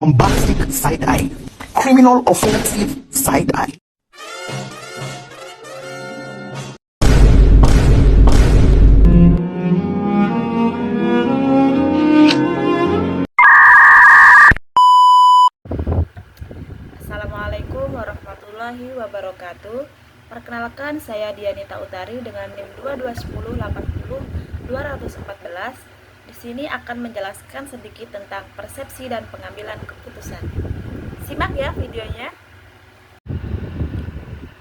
Bombastic side-eye, criminal offensive side-eye. Assalamualaikum warahmatullahi wabarakatuh. Perkenalkan, saya Dianita Utari dengan NIM 221080-214. Di sini akan menjelaskan sedikit tentang persepsi dan pengambilan keputusan. Simak ya videonya.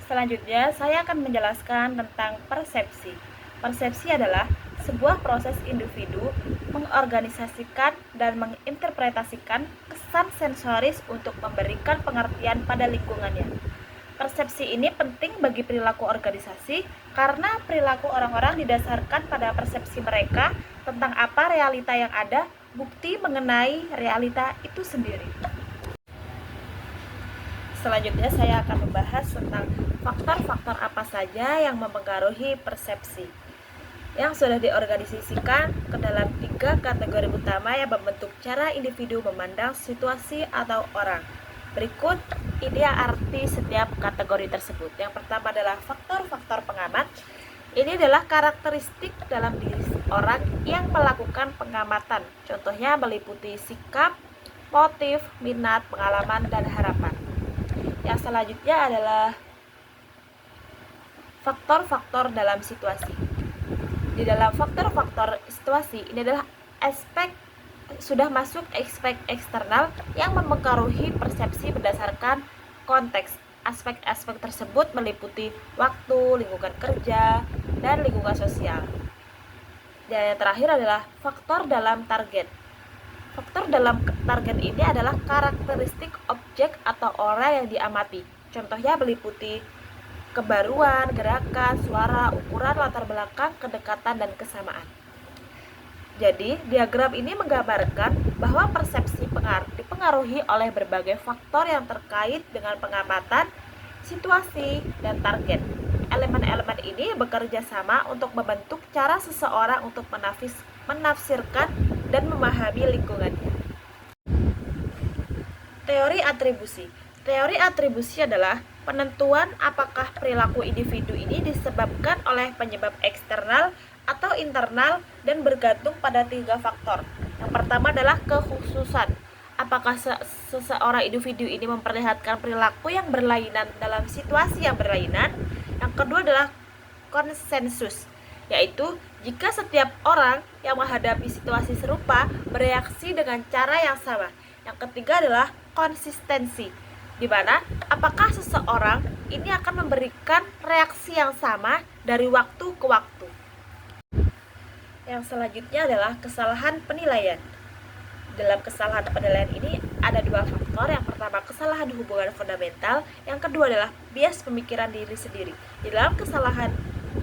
Selanjutnya, saya akan menjelaskan tentang persepsi. Persepsi adalah sebuah proses individu mengorganisasikan dan menginterpretasikan kesan sensoris untuk memberikan pengertian pada lingkungannya. Persepsi ini penting bagi perilaku organisasi karena perilaku orang-orang didasarkan pada persepsi mereka tentang apa realita yang ada, bukti mengenai realita itu sendiri. Selanjutnya saya akan membahas tentang faktor-faktor apa saja yang mempengaruhi persepsi yang sudah diorganisasikan ke dalam 3 kategori utama yang membentuk cara individu memandang situasi atau orang. Berikut ini arti setiap kategori tersebut. Yang pertama adalah faktor-faktor pengamat. Ini adalah karakteristik dalam diri orang yang melakukan pengamatan. Contohnya meliputi sikap, motif, minat, pengalaman, dan harapan. Yang selanjutnya adalah faktor-faktor dalam situasi. Di dalam faktor-faktor situasi ini adalah sudah masuk aspek eksternal yang mempengaruhi persepsi berdasarkan konteks. Aspek-aspek tersebut meliputi waktu, lingkungan kerja, dan lingkungan sosial. Dan yang terakhir adalah faktor dalam target. Faktor dalam target ini adalah karakteristik objek atau orang yang diamati. Contohnya meliputi kebaruan, gerakan, suara, ukuran, latar belakang, kedekatan, dan kesamaan. Jadi, diagram ini menggambarkan bahwa persepsi dipengaruhi oleh berbagai faktor yang terkait dengan pengamatan, situasi, dan target. Elemen-elemen ini bekerja sama untuk membentuk cara seseorang untuk menafsirkan dan memahami lingkungannya. Teori atribusi. Teori atribusi adalah penentuan apakah perilaku individu ini disebabkan oleh penyebab eksternal atau internal dan bergantung pada 3 faktor. Yang pertama adalah kekhususan. Apakah seseorang individu ini memperlihatkan perilaku yang berlainan dalam situasi yang berlainan. Yang kedua adalah konsensus, yaitu jika setiap orang yang menghadapi situasi serupa bereaksi dengan cara yang sama. Yang ketiga adalah konsistensi, di mana apakah seseorang ini akan memberikan reaksi yang sama dari waktu ke waktu. Yang selanjutnya adalah kesalahan penilaian. Dalam kesalahan penilaian ini ada 2 faktor. Yang pertama kesalahan hubungan fundamental, yang kedua adalah bias pemikiran diri sendiri. Di dalam kesalahan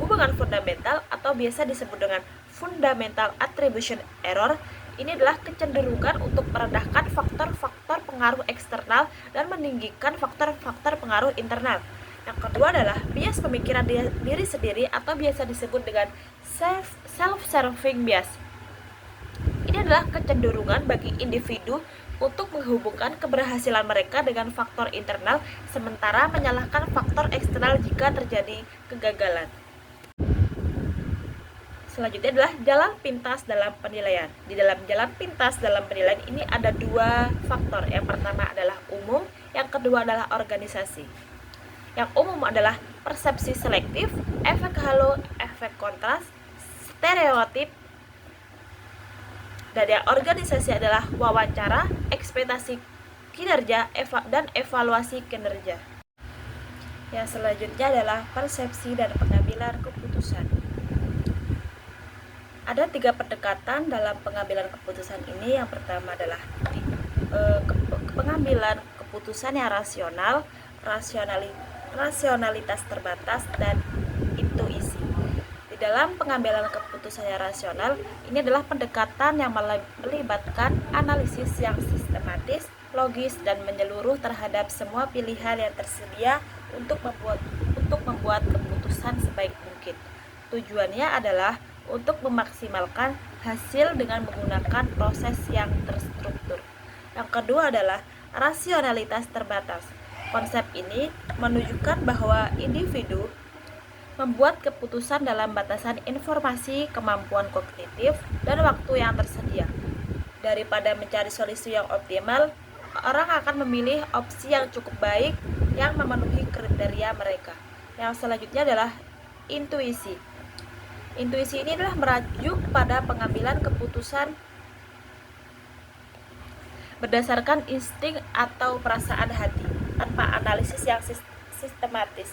hubungan fundamental atau biasa disebut dengan fundamental attribution error, ini adalah kecenderungan untuk merendahkan faktor-faktor pengaruh eksternal dan meninggikan faktor-faktor pengaruh internal. Yang kedua adalah bias pemikiran diri sendiri atau biasa disebut dengan self-serving bias. Ini adalah kecenderungan bagi individu untuk menghubungkan keberhasilan mereka dengan faktor internal, sementara menyalahkan faktor eksternal jika terjadi kegagalan. Selanjutnya adalah jalan pintas dalam penilaian. Di dalam jalan pintas dalam penilaian ini ada 2 faktor. Yang pertama adalah umum, yang kedua adalah organisasi. Yang umum adalah persepsi selektif, efek halo, efek kontras, stereotip. Dan yang organisasi adalah wawancara, ekspektasi kinerja, dan evaluasi kinerja. Yang selanjutnya adalah persepsi dan pengambilan keputusan. Ada 3 pendekatan dalam pengambilan keputusan ini. Yang pertama adalah pengambilan keputusan yang rasional, rasionalitas terbatas, dan intuisi. Di dalam pengambilan keputusan yang rasional, ini adalah pendekatan yang melibatkan analisis yang sistematis, logis, dan menyeluruh terhadap semua pilihan yang tersedia untuk membuat keputusan sebaik mungkin. Tujuannya adalah untuk memaksimalkan hasil dengan menggunakan proses yang terstruktur. Yang kedua adalah rasionalitas terbatas. Konsep ini menunjukkan bahwa individu membuat keputusan dalam batasan informasi, kemampuan kognitif, dan waktu yang tersedia. Daripada mencari solusi yang optimal, orang akan memilih opsi yang cukup baik yang memenuhi kriteria mereka. Yang selanjutnya adalah intuisi. Intuisi ini adalah merujuk pada pengambilan keputusan berdasarkan insting atau perasaan hati, tanpa analisis yang sistematis.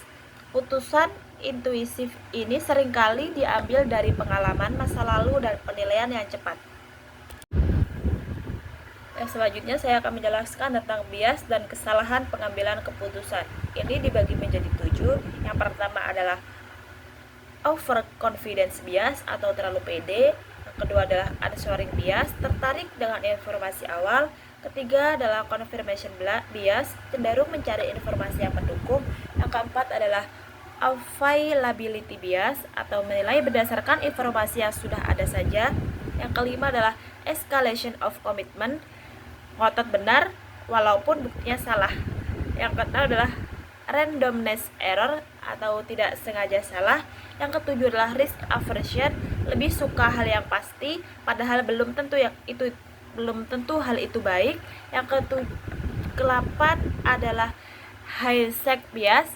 Putusan intuisif ini seringkali diambil dari pengalaman masa lalu dan penilaian yang cepat. Yang selanjutnya saya akan menjelaskan tentang bias dan kesalahan pengambilan keputusan. Ini dibagi menjadi 7. Yang pertama adalah overconfidence bias atau terlalu pede. Yang kedua adalah answering bias, tertarik dengan informasi awal. Ketiga adalah confirmation bias, cenderung mencari informasi yang mendukung. Yang keempat adalah availability bias atau menilai berdasarkan informasi yang sudah ada saja. Yang kelima adalah escalation of commitment, ngotot benar walaupun buktinya salah. Yang keenam adalah randomness error atau tidak sengaja salah. Yang ketujuh adalah risk aversion, lebih suka hal yang pasti padahal belum tentu hal itu baik. Yang ke-8 adalah High-sec bias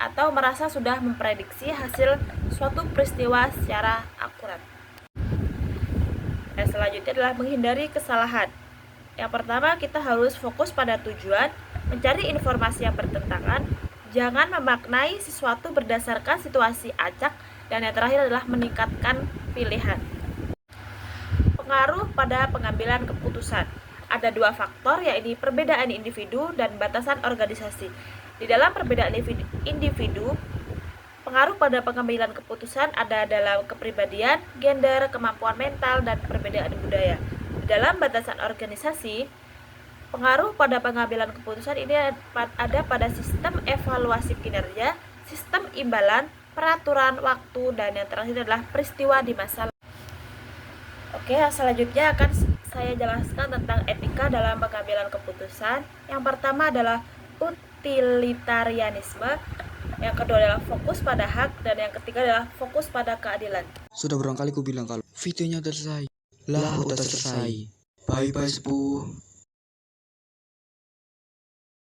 atau merasa sudah memprediksi hasil suatu peristiwa secara akurat. Yang selanjutnya adalah menghindari kesalahan. Yang pertama, kita harus fokus pada tujuan, mencari informasi yang bertentangan, jangan memaknai sesuatu berdasarkan situasi acak, dan yang terakhir adalah meningkatkan pilihan. Pengaruh pada pengambilan keputusan. Ada 2 faktor, yaitu perbedaan individu dan batasan organisasi. Di dalam perbedaan individu, pengaruh pada pengambilan keputusan ada dalam kepribadian, gender, kemampuan mental, dan perbedaan budaya. Di dalam batasan organisasi, pengaruh pada pengambilan keputusan ini ada pada sistem evaluasi kinerja, sistem imbalan, peraturan waktu, dan yang terakhir adalah peristiwa di masa lalu. Oke, selanjutnya akan saya jelaskan tentang etika dalam pengambilan keputusan. Yang pertama adalah utilitarianisme, yang kedua adalah fokus pada hak, dan yang ketiga adalah fokus pada keadilan. Sudah berapa kali ku bilang kalau videonya udah selesai. Lah udah selesai. Bye bye sepuh.